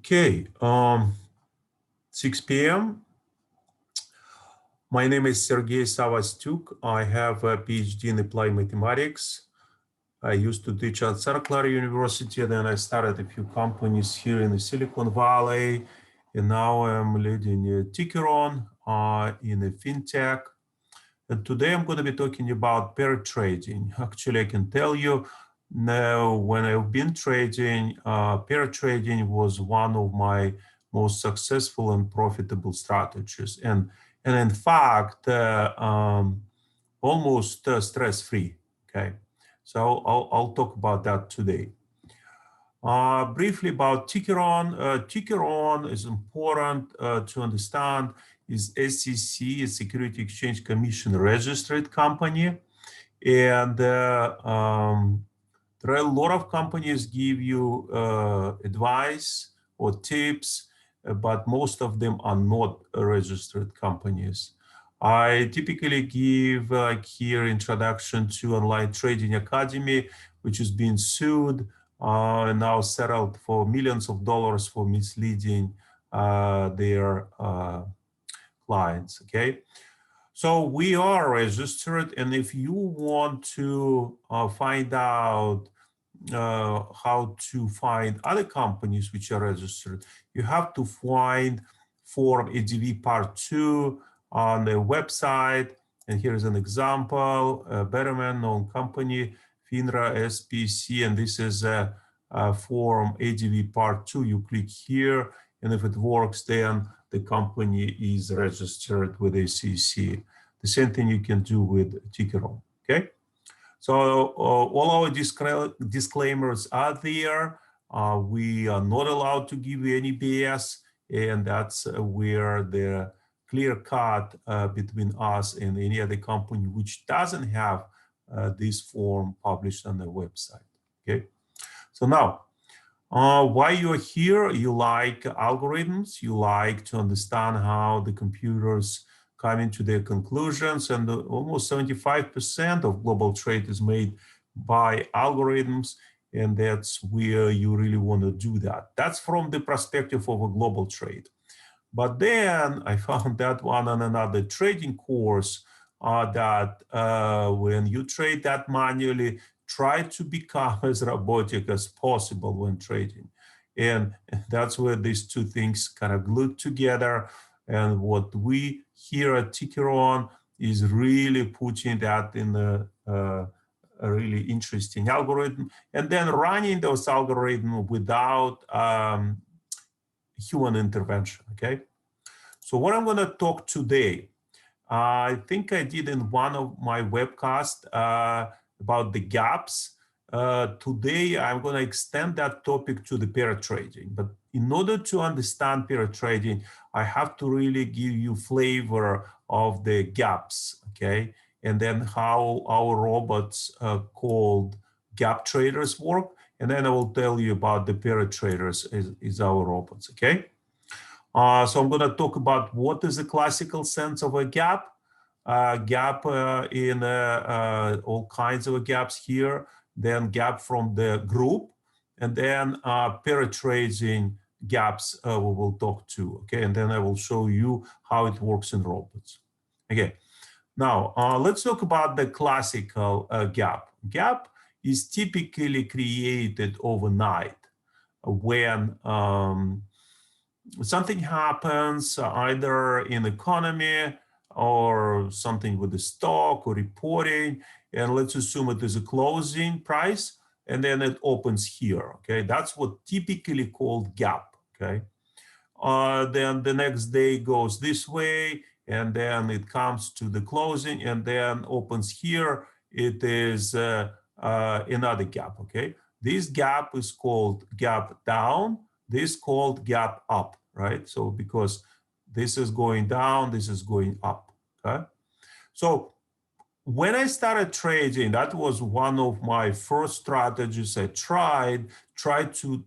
Okay, 6 p.m. My name is Sergey Savastyuk. I have a PhD in applied mathematics. I used to teach at Santa Clara University, then I started a few companies here in the Silicon Valley, and now I'm leading Tickeron in a fintech. And today I'm going to be talking about paratrading. Actually, I can tell you now when I've been trading, paratrading was one of my most successful and profitable strategies. And in fact, almost stress-free, okay? So I'll talk about that today. Briefly about Tickeron. Tickeron is important to understand is SEC, a Security Exchange Commission registered company. And there are a lot of companies give you advice or tips, but most of them are not registered companies. I typically give here introduction to Online Trading Academy, which is being sued and now settled for millions of dollars for misleading their clients, okay? So we are registered, and if you want to find out how to find other companies which are registered, you have to find Form ADV Part 2 on the website. And here's an example, Betterment, known company, FINRA, SPC, and this is a Form ADV Part 2. You click here, and if it works, then the company is registered with SEC. The same thing you can do with Tickeron, okay? So all our disclaimers are there. We are not allowed to give you any BS, and that's where the clear cut between us and any other company which doesn't have this form published on the website, okay? So now, why you're here, you like algorithms, you like to understand how the computers coming to their conclusions, and almost 75% of global trade is made by algorithms, and that's where you really want to do that. That's from the perspective of a global trade. But then I found that one on another trading course that when you trade that manually, try to become as robotic as possible when trading. And that's where these two things kind of glued together. And what we here at Tickeron is really putting that in a really interesting algorithm, and then running those algorithms without human intervention, okay? So what I'm gonna talk today, I think I did in one of my webcasts about the gaps. Today, I'm going to extend that topic to the paratrading. But in order to understand paratrading, I have to really give you flavor of the gaps, okay? And then how our robots called gap traders work. And then I will tell you about the paratraders is our robots, okay? So I'm going to talk about what is the classical sense of a gap. Gap in all kinds of gaps here, then gap from the group, and then paratrading gaps we will talk to, okay? And then I will show you how it works in robots. Okay, now let's talk about the classical gap. Gap is typically created overnight when something happens either in the economy or something with the stock or reporting, and let's assume it is a closing price, and then it opens here, okay? That's what typically called gap, okay? Then the next day goes this way, and then it comes to the closing, and then opens here. It is another gap, okay? This gap is called gap down, this called gap up, right? So because this is going down, this is going up, okay? So when I started trading, that was one of my first strategies I tried to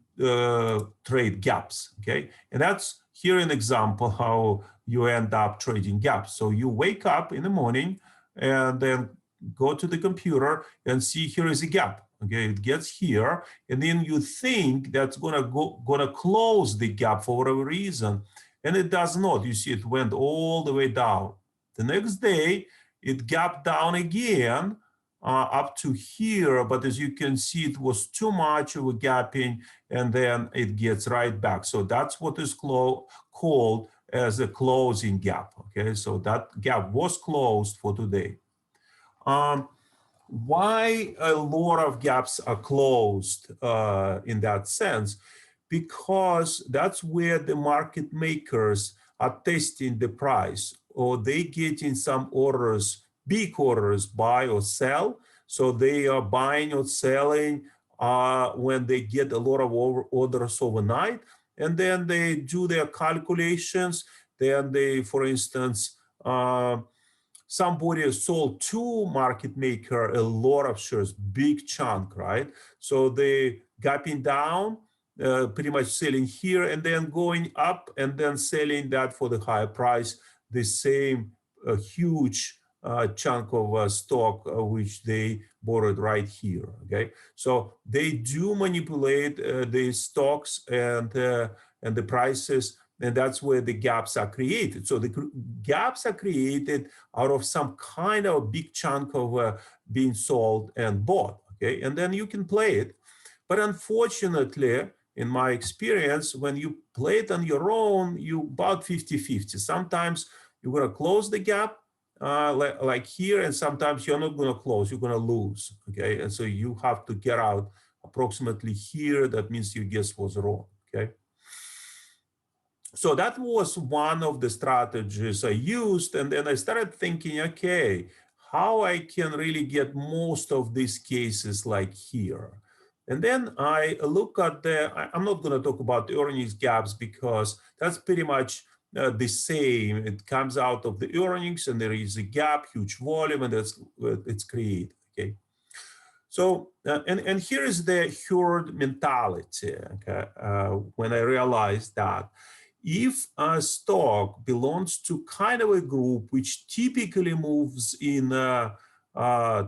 trade gaps, okay? And that's here an example how you end up trading gaps. So you wake up in the morning and then go to the computer and see here is a gap, Okay, it gets here, and then you think that's gonna close the gap for whatever reason, and it does not. You see, it went all the way down. The next day, it gapped down again up to here, but as you can see, it was too much of a gapping, and then it gets right back. So that's what is called as a closing gap. Okay, so that gap was closed for today. Why a lot of gaps are closed in that sense? Because that's where the market makers are testing the price, or they get in some orders, big orders, buy or sell. So they are buying or selling when they get a lot of orders overnight, and then they do their calculations. Then they, for instance, somebody sold to market maker a lot of shares, big chunk, right? So they gapping down, pretty much selling here and then going up and then selling that for the higher price, the same huge chunk of stock which they borrowed right here. Okay, so they do manipulate the stocks and the prices, and that's where the gaps are created. So the gaps are created out of some kind of big chunk of being sold and bought. Okay, and then you can play it. But unfortunately, in my experience, when you play it on your own, you about 50-50. Sometimes you're going to close the gap like here, and sometimes you're not going to close, you're going to lose. Okay, and so you have to get out approximately here. That means your guess was wrong. Okay. So that was one of the strategies I used. And then I started thinking, okay, how I can really get most of these cases like here. And then I look at I'm not going to talk about the earnings gaps because that's pretty much the same. It comes out of the earnings and there is a gap, huge volume, and it's created. Okay. So, and here is the herd mentality. Okay, when I realized that if a stock belongs to kind of a group which typically moves in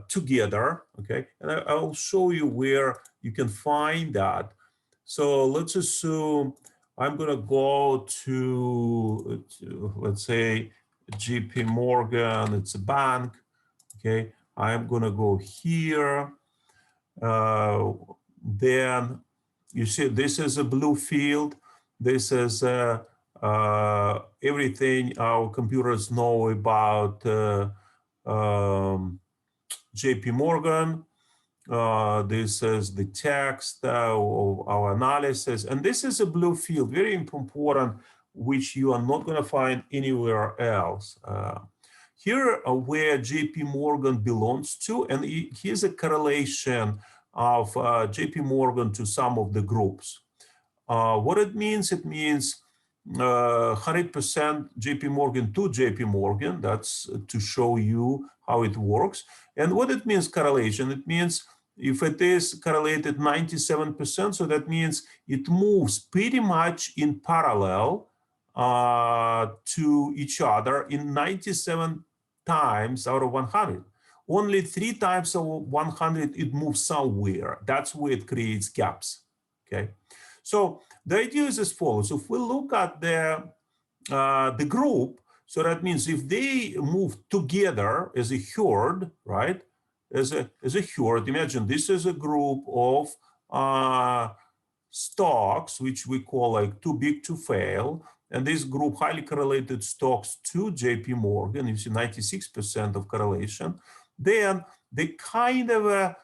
together, okay, and I'll show you where you can find that. So let's assume I'm going to go to, let's say, JP Morgan, it's a bank, okay. I'm going to go here. Then you see this is a blue field. This is everything our computers know about JP Morgan. This is the text of our analysis. And this is a blue field, very important, which you are not going to find anywhere else. Here where JP Morgan belongs to, and here's a correlation of JP Morgan to some of the groups. What it means 100% JP Morgan to JP Morgan. That's to show you how it works. And what it means correlation, it means if it is correlated 97%, so that means it moves pretty much in parallel to each other in 97 times out of 100. Only 3 times out of 100 it moves somewhere. That's where it creates gaps. Okay, so the idea is as follows. If we look at the group, so that means if they move together as a herd, right? As a herd, imagine this is a group of stocks, which we call like too big to fail. And this group highly correlated stocks to JP Morgan, you see 96% of correlation. Then they kind of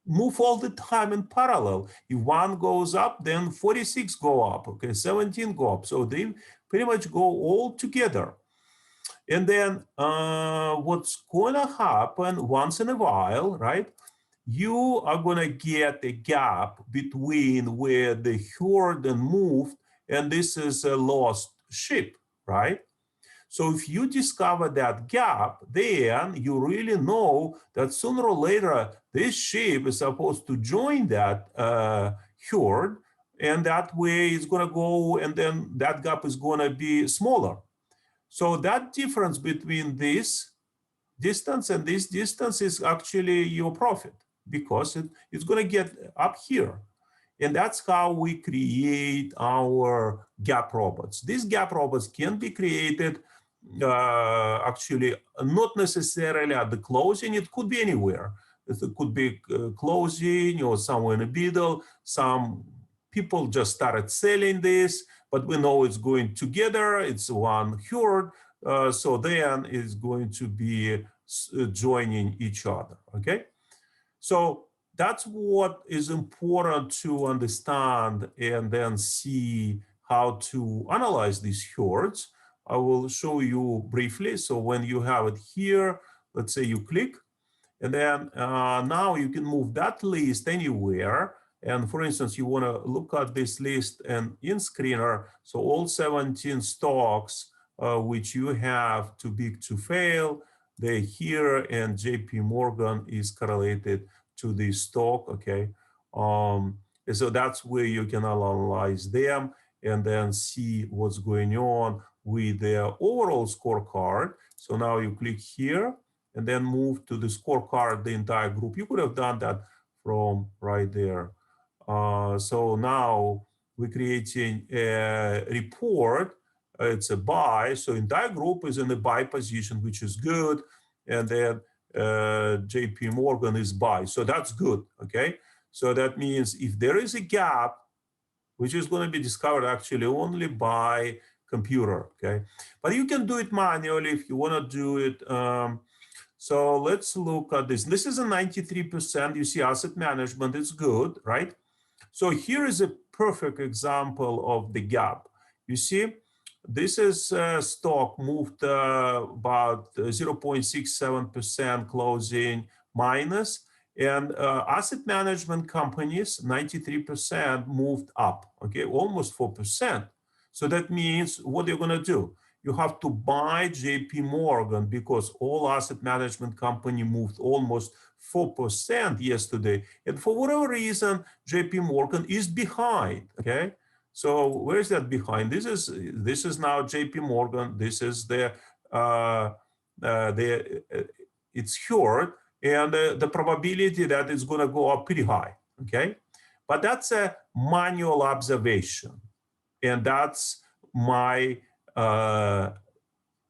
move all the time in parallel. If one goes up, then 46 go up, okay, 17 go up. So they pretty much go all together. And then what's going to happen once in a while, right? You are going to get a gap between where the herd moved, and this is a lost sheep, right? So if you discover that gap, then you really know that sooner or later, this sheep is supposed to join that herd, and that way it's going to go, and then that gap is going to be smaller. So that difference between this distance and this distance is actually your profit. because it's going to get up here. And that's how we create our gap robots. These gap robots can be created actually not necessarily at the closing. It could be anywhere. It could be closing or somewhere in the middle. Some people just started selling this, but we know it's going together. It's one herd. So then it's going to be joining each other. Okay. So that's what is important to understand and then see how to analyze these herds. I will show you briefly. So when you have it here, let's say you click, and then now you can move that list anywhere. And for instance, you want to look at this list and in screener, so all 17 stocks which you have too big to fail, they're here, and JP Morgan is correlated to this stock, okay? And so that's where you can analyze them and then see what's going on with their overall scorecard. So now you click here and then move to the scorecard, the entire group. You could have done that from right there. So now we're creating a report. It's a buy. So entire group is in the buy position, which is good. And then JP Morgan is buy. So that's good, okay? So that means if there is a gap, which is going to be discovered actually only by computer, okay? But you can do it manually if you want to do it. So let's look at this. This is a 93%. You see asset management is good, right? So here is a perfect example of the gap. You see, this is stock moved about 0.67% closing minus, and asset management companies, 93% moved up, okay, almost 4%. So that means what you're going to do? You have to buy JP Morgan because all asset management company moved almost 4% yesterday. And for whatever reason, JP Morgan is behind, okay? So where is that behind? This is now JP Morgan. This is it's short, and the probability that it's going to go up pretty high, okay? But that's a manual observation. And that's my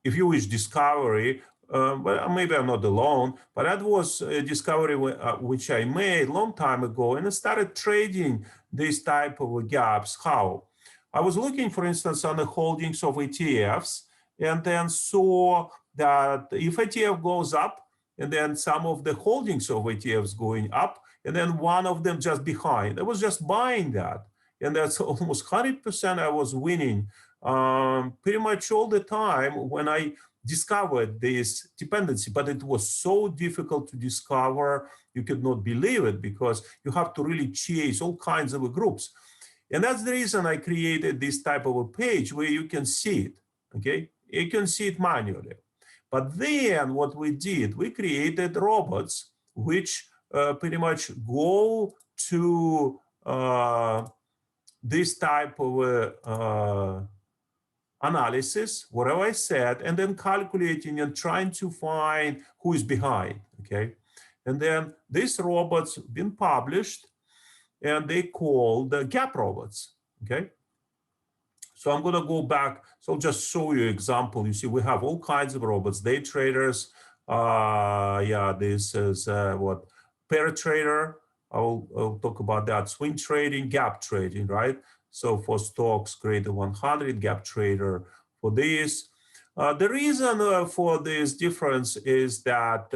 if you wish, discovery. But maybe I'm not alone, but that was a discovery which I made a long time ago, and I started trading these type of gaps. How? I was looking, for instance, on the holdings of ETFs, and then saw that if ETF goes up, and then some of the holdings of ETFs going up, and then one of them just behind. I was just buying that, and that's almost 100% I was winning pretty much all the time when I discovered this dependency. But it was so difficult to discover, you could not believe it, because you have to really chase all kinds of groups. And that's the reason I created this type of a page where you can see it, okay? You can see it manually. But then what we did, we created robots which pretty much go to this type of analysis, whatever I said, and then calculating and trying to find who is behind, okay? And then these robots been published, and they call the gap robots, okay? So I'm gonna go back, so I'll just show you an example. You see, we have all kinds of robots, day traders. Yeah, this is what, Paratrader. I'll talk about that. Swing trading, gap trading, right? So for stocks greater 100, gap trader for this. The reason for this difference is that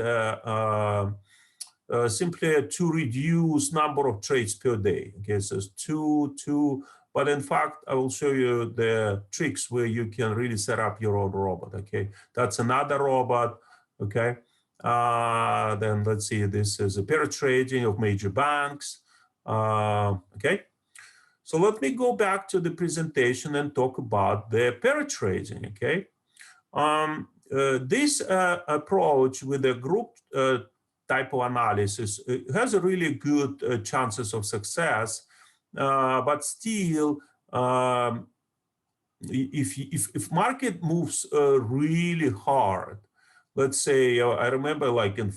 simply to reduce number of trades per day. Okay, so it's two, but in fact, I will show you the tricks where you can really set up your own robot. Okay, that's another robot. Okay, then let's see, this is a Paratrading of major banks. Okay. So let me go back to the presentation and talk about the Paratrading, okay? This approach with the group type of analysis has a really good chances of success, but still, if market moves really hard, let's say, I remember like in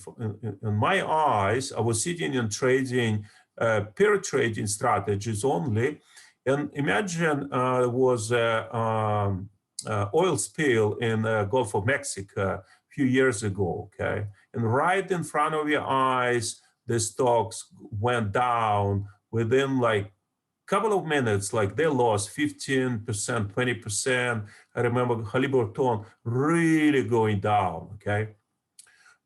my eyes, I was sitting and trading paratrading strategies only. And imagine there was a oil spill in the Gulf of Mexico a few years ago, okay? And right in front of your eyes, the stocks went down within like couple of minutes, like they lost 15%, 20%. I remember Halliburton really going down, okay?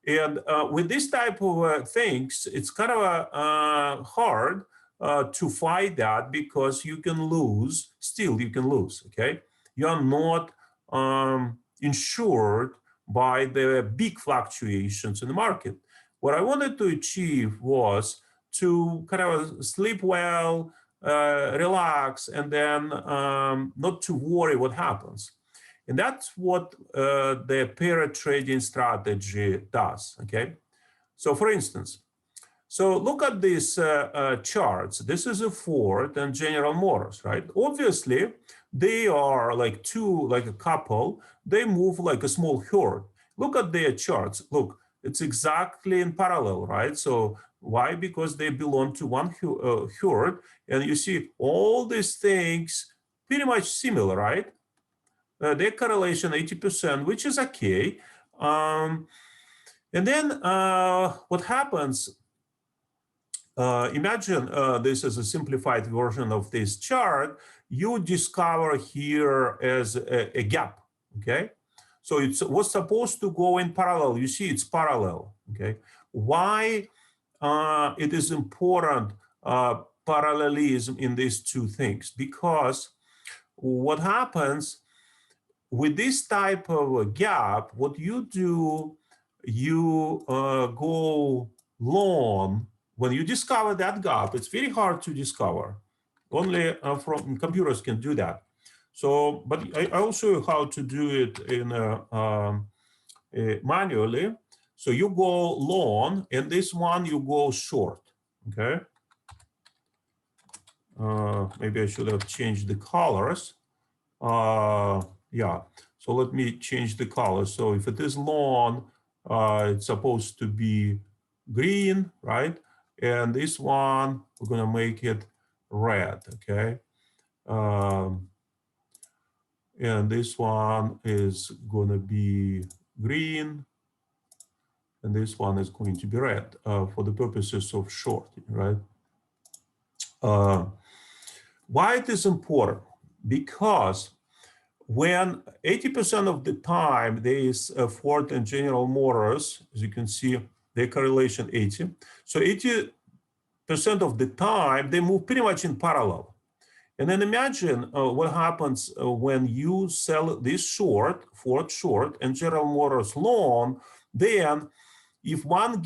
And with this type of things, it's kind of hard to fight that because you can lose, still you can lose, okay? You are not insured by the big fluctuations in the market. What I wanted to achieve was to kind of sleep well, relax, and then not to worry what happens. And that's what the pair trading strategy does, okay? So for instance, so look at these charts. This is a Ford and General Motors, right? Obviously, they are like two, like a couple. They move like a small herd. Look at their charts. Look, it's exactly in parallel, right? So why? Because they belong to one herd. And you see all these things pretty much similar, right? Their correlation 80%, which is okay. And then what happens, imagine this is a simplified version of this chart, you discover here as a gap, okay? So it was supposed to go in parallel. You see, it's parallel, okay? Why it is important parallelism in these two things? Because what happens with this type of a gap, what you do, you go long. When you discover that gap, it's very hard to discover. Only from computers can do that. So, but I'll show you how to do it in manually. So you go long, and this one you go short. Okay. Maybe I should have changed the colors. Yeah, so let me change the color. So if it is long, it's supposed to be green, right? And this one, we're gonna make it red, okay? And this one is gonna be green, and this one is going to be red for the purposes of shorting, right? Why it is important? Because when 80% of the time there is a Ford and General Motors, as you can see, their correlation 80. So 80% of the time they move pretty much in parallel. And then imagine what happens when you sell this short, Ford short, and General Motors long, then if one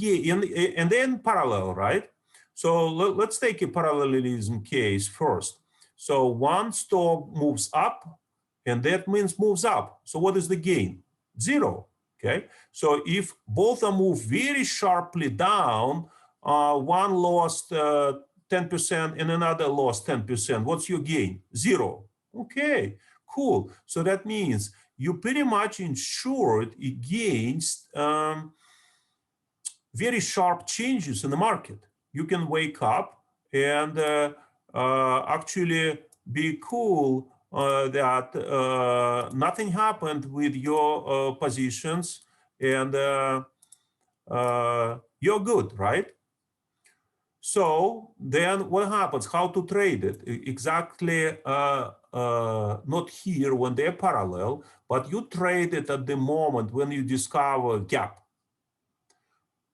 and then parallel, right? So let's take a parallelism case first. So one stock moves up, and that means moves up. So what is the gain? Zero, okay? So if both are moved very sharply down, one lost 10% and another lost 10%, what's your gain? Zero. Okay, cool. So that means you pretty much insured against very sharp changes in the market. You can wake up and actually be cool that nothing happened with your positions, and you're good, right? So then what happens? How to trade it? Exactly not here when they're parallel, but you trade it at the moment when you discover a gap.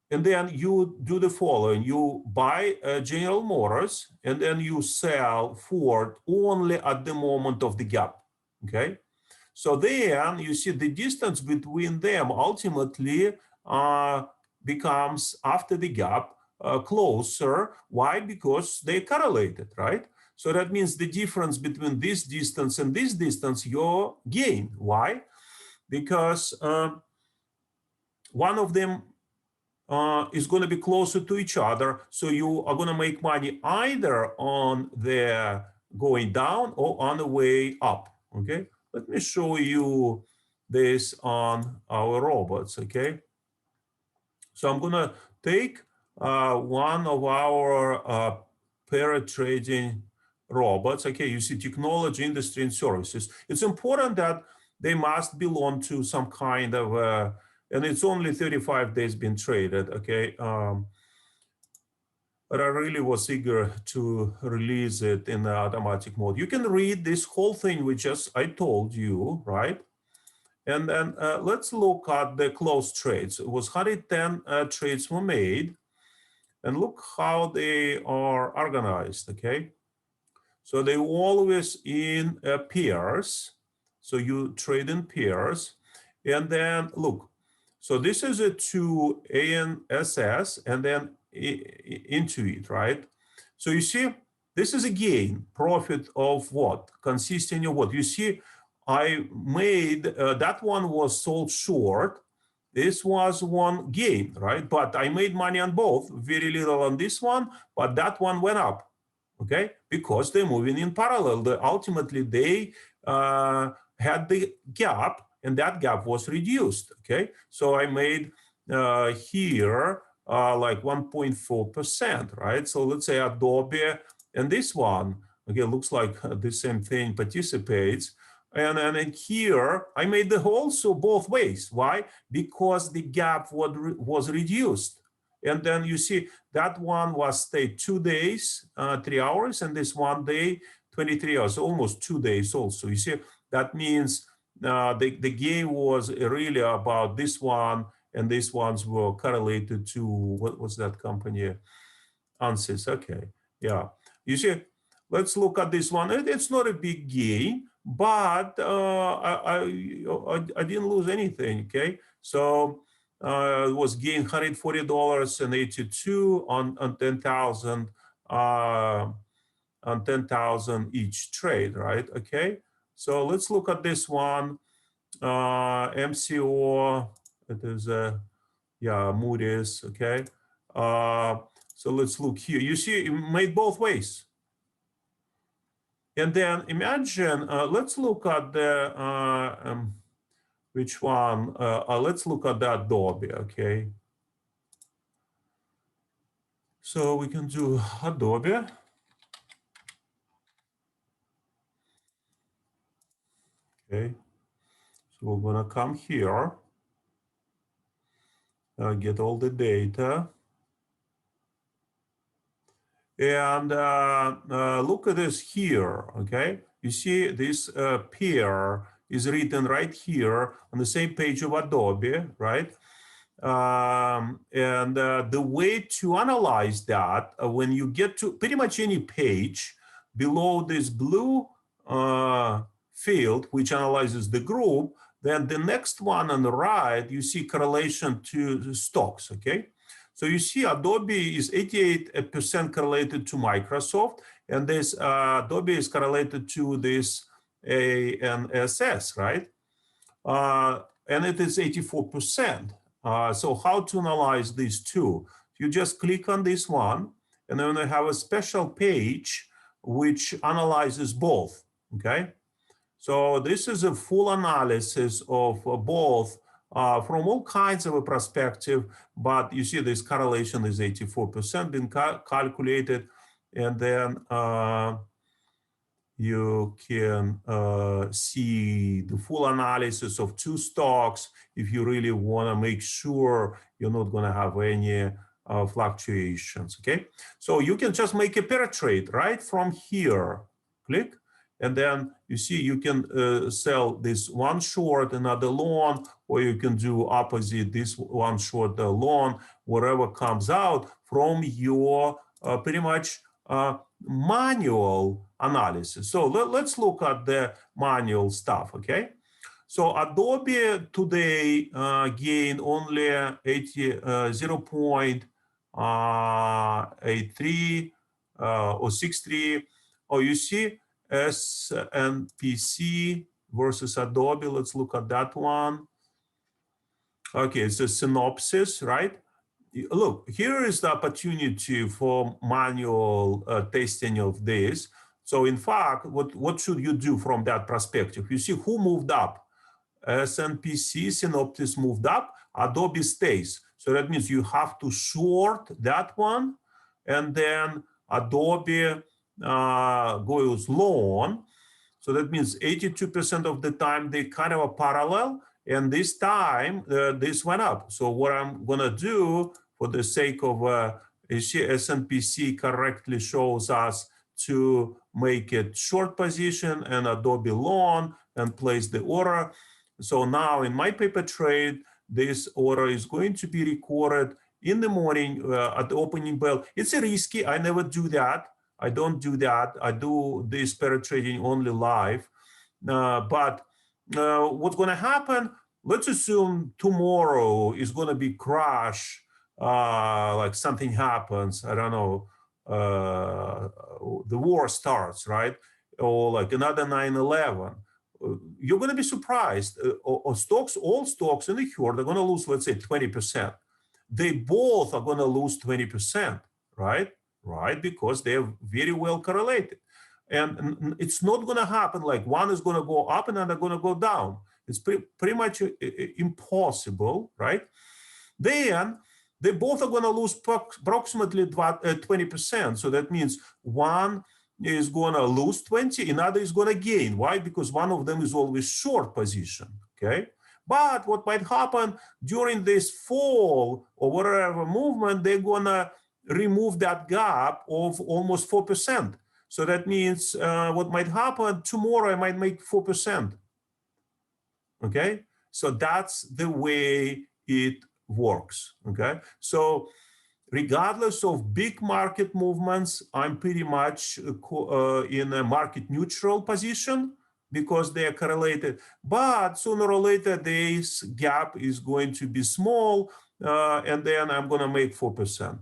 And then you do the following. You buy General Motors, and then you sell Ford only at the moment of the gap, okay? So then you see the distance between them ultimately becomes, after the gap, closer. Why? Because they correlated, right? So that means the difference between this distance and this distance, your gain. Why? Because one of them is going to be closer to each other. So you are going to make money either on the going down or on the way up, okay? Let me show you this on our robots, okay? So I'm gonna take one of our Paratrading robots. Okay, you see technology, industry, and services. It's important that they must belong to some kind of, and it's only 35 days been traded. Okay, but I really was eager to release it in the automatic mode. You can read this whole thing, which I told you, right? And then let's look at the closed trades. It was 110 trades were made, and look how they are organized, okay? So they always in pairs. So you trade in pairs. And then look, so this is a to ANSS and then into it, right? So you see, this is a gain, profit of what? Consisting of what? You see, I made, that one was sold short. This was one gain, right? But I made money on both, very little on this one, but that one went up, okay? Because they're moving in parallel. Ultimately, they had the gap, and that gap was reduced, okay? So I made here like 1.4%, right? So let's say Adobe and this one, okay, looks like the same thing participates. And then here, I made the also both ways. Why? Because the gap was reduced. And then you see that one was stayed 2 days, 3 hours, and this 1 day, 23 hours, almost 2 days also. You see, that means the game was really about this one, and these ones were correlated to, what was that company? ANSYS, okay, yeah. You see, let's look at this one. It's not a big gain, but I didn't lose anything, okay? So it was gain $140.82 on 10,000 on 10,000 each trade, right? Okay, so let's look at this one. MCO, it is yeah, Moody's, okay. So let's look here. You see, it made both ways. And then imagine, let's look at the, which one? Let's look at that Adobe, okay. So we can do Adobe. Okay, so we're gonna come here, get all the data. And look at this here, okay? You see this pair is written right here on the same page of Adobe, right? And the way to analyze that, when you get to pretty much any page below this blue field, which analyzes the group, then the next one on the right, you see correlation to the stocks, okay? So you see Adobe is 88% correlated to Microsoft, and this Adobe is correlated to this ANSS, right? And it is 84%. So how to analyze these two? You just click on this one, and then I have a special page which analyzes both, okay? So this is a full analysis of both from all kinds of a perspective, but you see this correlation is 84% been calculated, and then you can see the full analysis of two stocks if you really want to make sure you're not going to have any fluctuations, okay? So you can just make a pair trade right from here, click, and then you see you can sell this one short, another long, or you can do opposite, this one short, long, whatever comes out from your pretty much manual analysis. So let's look at the manual stuff, okay? So Adobe today gained only 0.83 or 63. Oh, you see SNPC versus Adobe. Let's look at that one. Okay, it's a synopsis, right? Look, here is the opportunity for manual testing of this. So in fact, what should you do from that perspective? You see who moved up. SNPC, Synoptis moved up, Adobe stays. So that means you have to short that one, and then Adobe goes long. So that means 82% of the time they kind of are parallel, and this time this went up. So what I'm gonna do, for the sake of SNPC correctly shows us to make it short position and Adobe long and place the order. So now in my paper trade, this order is going to be recorded in the morning at the opening bell. It's risky. I never do that. I don't do that. I do this Paratrading only live. But what's going to happen? Let's assume tomorrow is going to be crash. Like something happens. I don't know. The war starts, right? Or like another 9/11. You're going to be surprised. All stocks in the herd are going to lose, let's say, 20%. They both are going to lose 20%, right? Right, because they're very well correlated. And it's not going to happen like one is going to go up and another going to go down. It's pretty much impossible, right? Then they both are going to lose approximately 20%. So that means one is going to lose 20, another is going to gain. Why? Because one of them is always short position, okay? But what might happen during this fall or whatever movement, they're going to remove that gap of almost 4%. So that means what might happen tomorrow, I might make 4%. Okay? So that's the way it works. Okay? So regardless of big market movements, I'm pretty much in a market neutral position because they are correlated. But sooner or later, this gap is going to be small, and then I'm going to make 4%.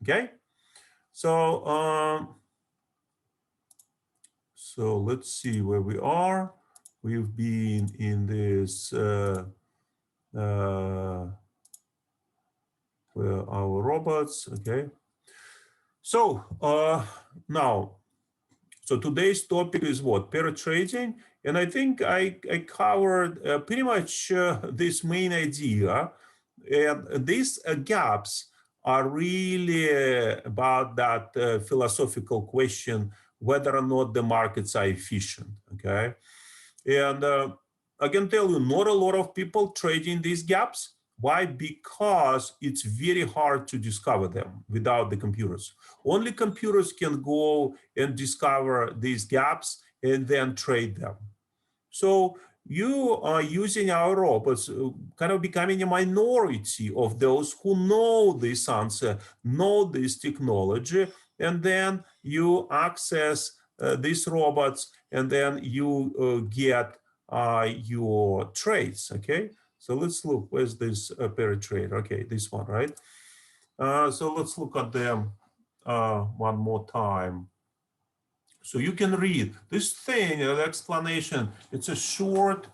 Okay? So, so let's see where we are. We've been in this our robots, okay. So now, so today's topic is what? Paratrading, and I think I covered pretty much this main idea, and these gaps are really about that philosophical question whether or not the markets are efficient, okay? And I can tell you, not a lot of people trading these gaps. Why? Because it's very hard to discover them without the computers. Only computers can go and discover these gaps and then trade them. So you are using our robots, kind of becoming a minority of those who know this answer, know this technology, and then you access these robots, and then you get your trades, okay? So let's look, where's this Paratrade? Okay, this one, right? So let's look at them one more time. So you can read this thing, the explanation. It's a short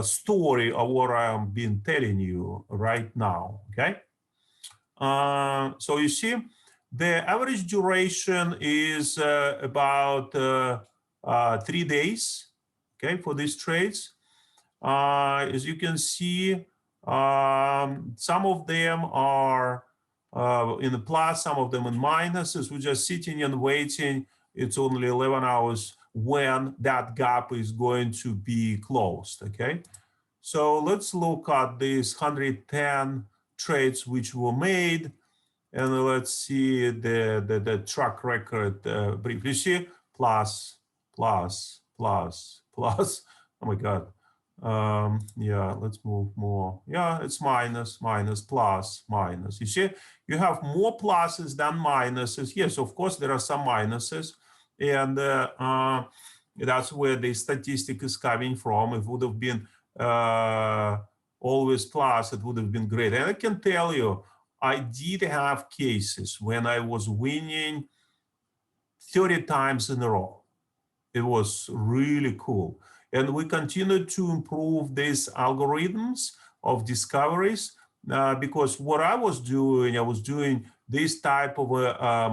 story of what I'm been telling you right now, okay? So you see, the average duration is about 3 days, okay, for these trades. As you can see, some of them are in the plus, some of them in minuses. We're just sitting and waiting. It's only 11 hours when that gap is going to be closed, okay? So let's look at these 110 trades which were made, and let's see the track record briefly. You see, plus, plus, plus, plus. Oh my God. Yeah, let's move more. Yeah, it's minus, minus, plus, minus. You see, you have more pluses than minuses. Yes, of course, there are some minuses, and that's where the statistic is coming from. It would have been always plus, it would have been great. And I can tell you, I did have cases when I was winning 30 times in a row. It was really cool. And we continue to improve these algorithms of discoveries because what I was doing this type of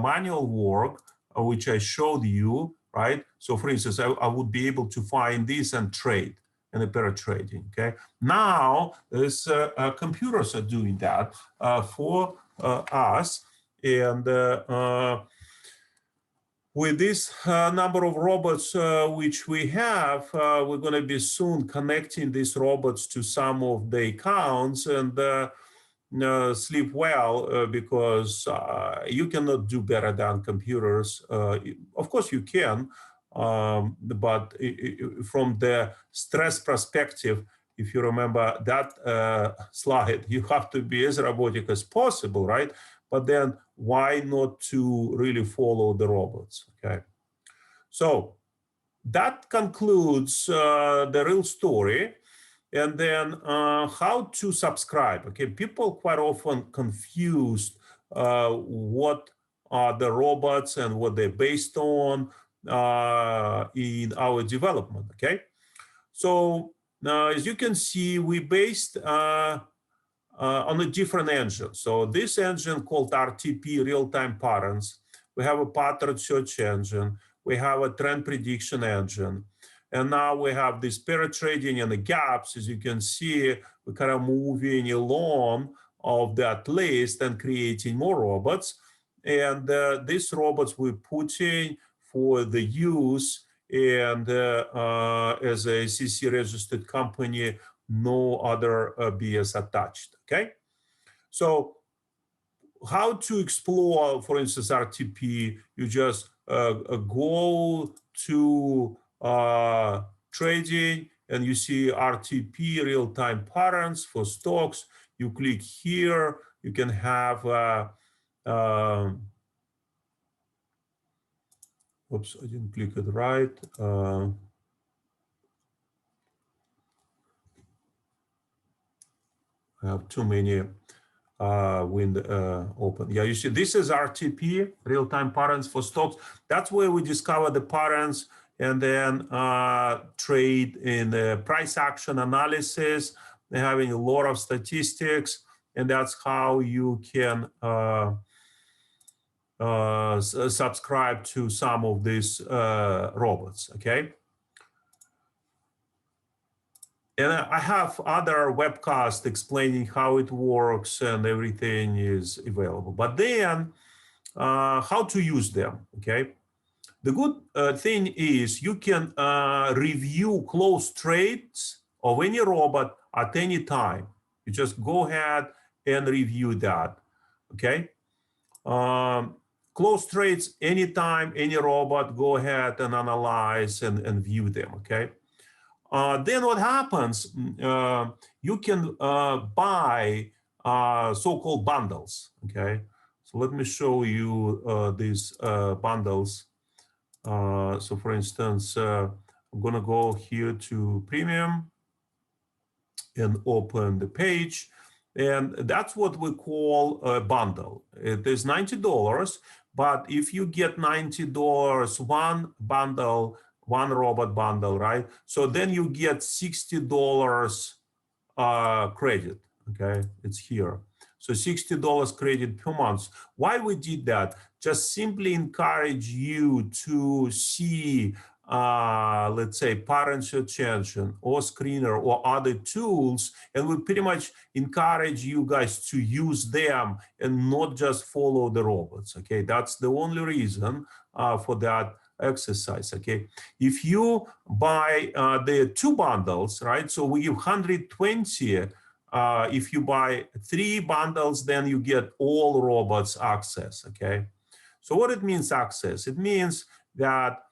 manual work, which I showed you, right? So for instance, I would be able to find this and trade. and the paratrading. Okay, now this computers are doing that for us, and with this number of robots which we have, we're going to be soon connecting these robots to some of the accounts and sleep well because you cannot do better than computers. Of course you can, but from the stress perspective, if you remember that slide, you have to be as robotic as possible, right? But then why not to really follow the robots, okay? So that concludes the real story. And then how to subscribe, okay? People quite often confused what are the robots and what they're based on in our development, okay? So as you can see, we based on a different engine. So this engine called RTP, real-time patterns. We have a pattern search engine. We have a trend prediction engine. And now we have this paratrading and the gaps. As you can see, we're kind of moving along of that list and creating more robots. And these robots we're putting for the use, and as a CC registered company, no other BS attached, okay? So how to explore, for instance, RTP, you just go to trading and you see RTP, real-time patterns for stocks. You click here, you can have, oops, I didn't click it right. I have too many open. Yeah, you see, this is RTP, real-time patterns for stocks. That's where we discover the patterns and then trade in the price action analysis. They're having a lot of statistics, and that's how you can subscribe to some of these robots, okay? And I have other webcasts explaining how it works and everything is available. But then how to use them, okay? The good thing is you can review close trades of any robot at any time. You just go ahead and review that, okay? Close trades anytime, any robot, go ahead and analyze and view them, okay? Then what happens, you can buy so-called bundles, okay? So let me show you these bundles. So for instance, I'm gonna go here to premium and open the page. And that's what we call a bundle. It is $90, but if you get $90, one bundle, one robot bundle, right? So then you get $60 credit, okay? It's here. So $60 credit per month. Why we did that? Just simply encourage you to see, let's say, pattern search engine or screener or other tools, and we pretty much encourage you guys to use them and not just follow the robots, okay? That's the only reason for that exercise, okay? If you buy the two bundles, right? So we give 120. If you buy 3 bundles, then you get all robots access, okay? So what it means access? It means that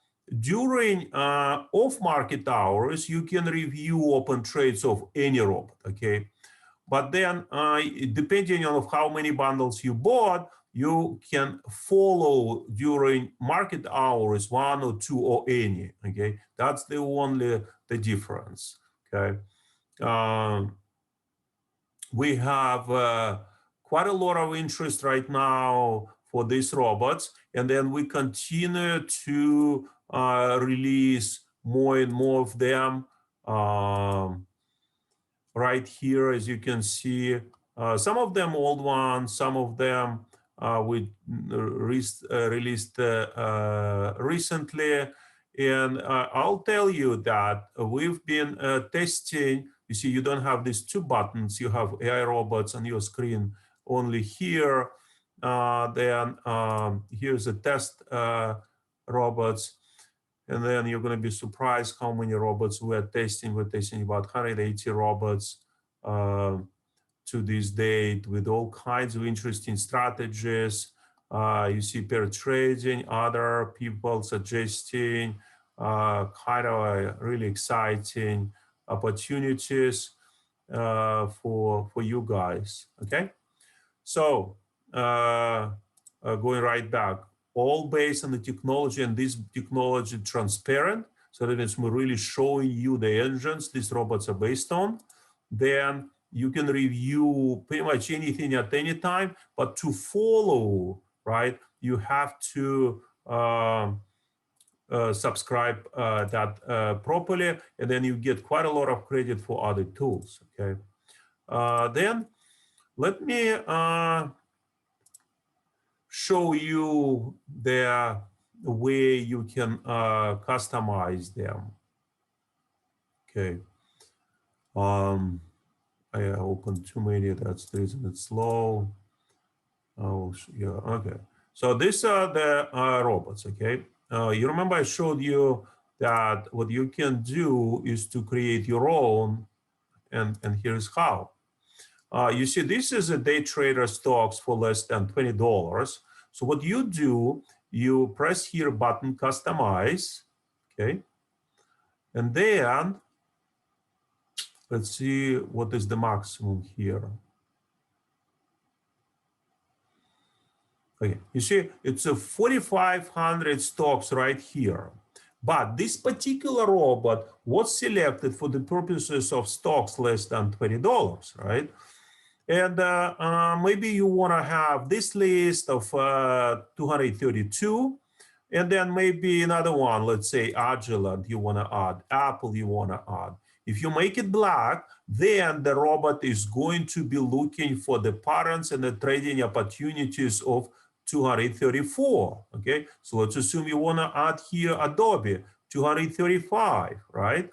during off-market hours, you can review open trades of any robot, okay? But then depending on how many bundles you bought, you can follow during market hours 1 or 2 or any, okay? That's the only the difference, okay? We have quite a lot of interest right now for these robots, and then we continue to release more and more of them. Right here, as you can see, some of them old ones, some of them we released recently, And I'll tell you that we've been testing. You see, you don't have these two buttons. You have AI robots on your screen only here. Then here's a test robots. And then you're going to be surprised how many robots we're testing. We're testing about 180 robots to this date with all kinds of interesting strategies. You see Paratrading, other people suggesting kind of really exciting opportunities for you guys. Okay, so going right back, all based on the technology, and this technology transparent. So that means we're really showing you the engines these robots are based on. Then you can review pretty much anything at any time, but to follow, right, you have to subscribe that properly, and then you get quite a lot of credit for other tools. Okay, then let me show you the way you can customize them. Okay. I opened too many. That's the reason it's slow. Oh, yeah. Okay. So these are the robots. Okay. You remember I showed you that what you can do is to create your own, and here's how. You see, this is a day trader stocks for less than $20. So what you do, you press here button customize, okay? And then let's see what is the maximum here. Okay, you see, it's a 4,500 stocks right here. But this particular robot was selected for the purposes of stocks less than $20, right? And maybe you want to have this list of 232, and then maybe another one, let's say Agilent you want to add, Apple you want to add. If you make it black, then the robot is going to be looking for the patterns and the trading opportunities of 234, okay? So let's assume you want to add here Adobe, 235, right?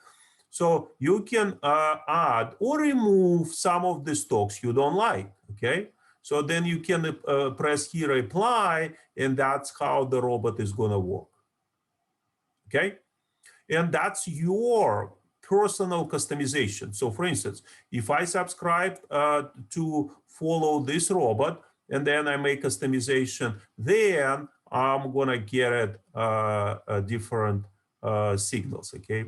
So you can add or remove some of the stocks you don't like, okay? So then you can press here apply, and that's how the robot is gonna work, okay? And that's your personal customization. So for instance, if I subscribe to follow this robot, and then I make customization, then I'm gonna get it different signals, okay?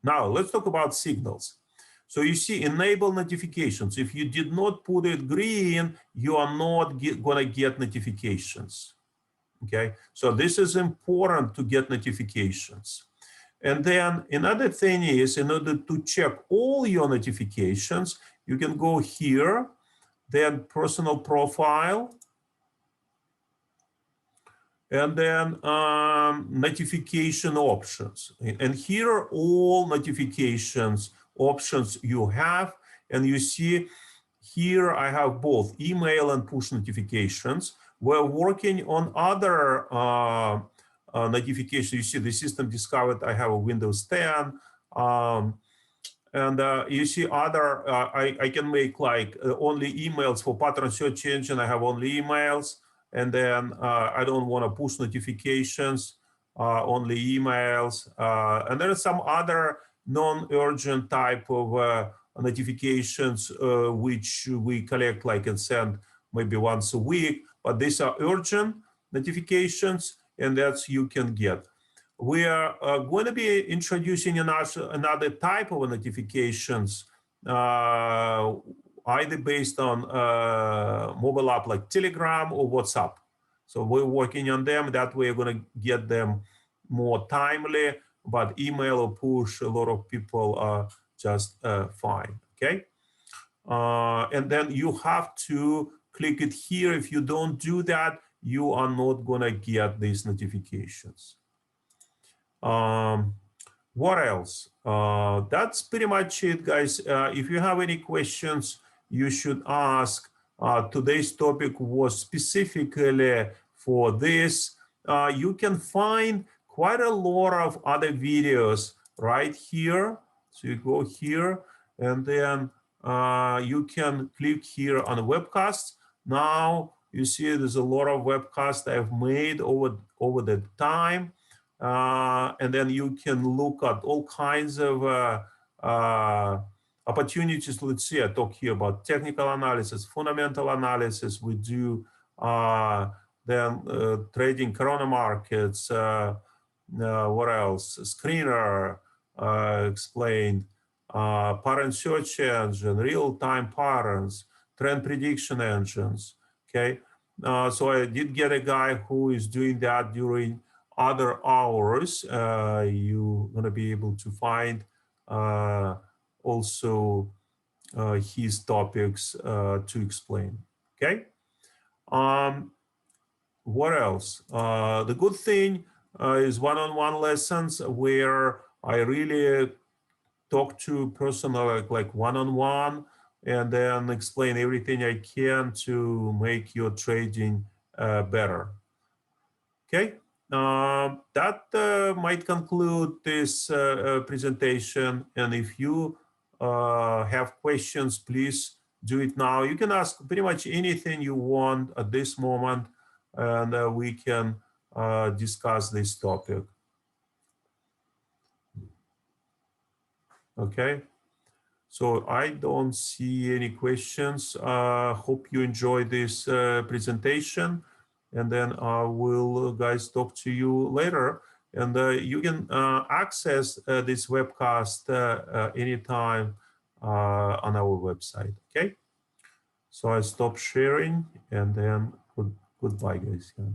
Now, let's talk about signals. So you see, enable notifications. If you did not put it green, you are not going to get notifications. Okay, so this is important to get notifications. And then another thing is, in order to check all your notifications, you can go here, then personal profile, and then notification options. And here are all notifications options you have. And you see here I have both email and push notifications. We're working on other notifications. You see the system discovered I have a Windows 10. And you see other, I can make like only emails for pattern search engine. I have only emails. And then I don't want to push notifications, only emails. And there are some other non-urgent type of notifications which we collect like and send maybe once a week, but these are urgent notifications, and that's you can get. We are going to be introducing another type of notifications, either based on mobile app like Telegram or WhatsApp. So we're working on them. That way we're going to get them more timely, but email or push, a lot of people are just fine, okay? And then you have to click it here. If you don't do that, you are not going to get these notifications. What else? That's pretty much it, guys. If you have any questions, you should ask. Today's topic was specifically for this. You can find quite a lot of other videos right here. So you go here, and then you can click here on the webcast. Now you see there's a lot of webcasts I've made over the time, and then you can look at all kinds of opportunities. Let's see, I talk here about technical analysis, fundamental analysis. We do then trading corona markets. What else? Screener explained, parent search engine, real-time patterns, trend prediction engines. Okay, so I did get a guy who is doing that during other hours. You're gonna be able to find also his topics to explain. Okay. What else? The good thing is one-on-one lessons where I really talk to person like one-on-one, and then explain everything I can to make your trading better. Okay, that might conclude this presentation. And if you have questions, please do it now. You can ask pretty much anything you want at this moment, and we can discuss this topic. Okay, so I don't see any questions. Hope you enjoy this presentation, and then I will guys talk to you later. And you can access this webcast anytime on our website. Okay, so I stop sharing, and then goodbye guys. Yeah.